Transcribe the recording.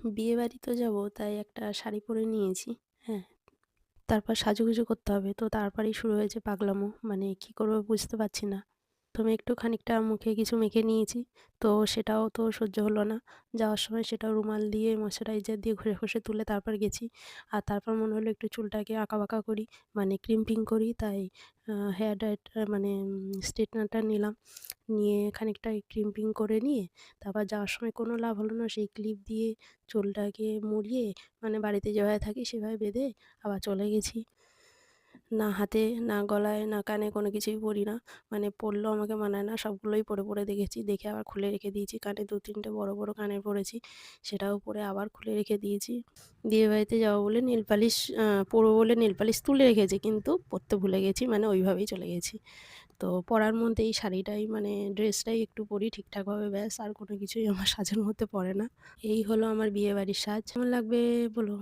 বিয়েবাড়ি তো যাবো তাই একটা শাড়ি পরে নিয়েছি। হ্যাঁ, তারপর সাজুগুজু করতে হবে। তো তারপরেই শুরু হয়েছে পাগলামো। মানে কি করব বুঝতে পারছি না। ১ম এ একটু খানিকটা মুখে কিছু মেখে নিয়েছি। তো সেটাও তো সহ্য হলো না। যাওয়ার সময় সেটাও রুমাল দিয়ে ময়েশ্চারাইজার দিয়ে ঘষে, ঘষে তুলে তারপর গেছি। আর তারপর মনে হলো একটু চুলটাকে আঁকা-বাঁকা করি, মানে ক্রিম্পিং করি। তাই হেয়ার ড্রায়ার মানে স্ট্রেটনারটা নিলাম। নিয়ে খানিকটা ক্রিম্পিং করে নিয়ে তারপর যাওয়ার সময় কোনো লাভ হলো না। সেই ক্লিপ দিয়ে চুলটাকে মুড়িয়ে মানে বাড়িতে যেভাবে থাকি সেভাবে বেঁধে আবার চলে গেছি। না হাতে, না গলায়, না কানে কোনো কিছুই পরি না। মানে পরলেও আমাকে মানায় না। সবগুলোই পরে, পরে দেখেছি। দেখে আবার খুলে রেখে দিয়েছি। কানে ২-৩ টে বড়, বড় কানের পরেছি। সেটাও পরে আবার খুলে রেখে দিয়েছি। বিয়েবাড়িতে যাবো বলে নেল পালিশ পরবো বলে নেল পালিশ তুলে রেখেছি। কিন্তু পরতে ভুলে গেছি। মানে ওইভাবেই চলে গেছি। তো পরার মধ্যে এই শাড়িটাই মানে ড্রেসটাই একটু পরি ঠিকঠাকভাবে ব্যাস। আর কোনো কিছুই আমার সাজের মধ্যে পড়ে না। এই হলো আমার বিয়েবাড়ির সাজ। কেমন লাগবে বলো?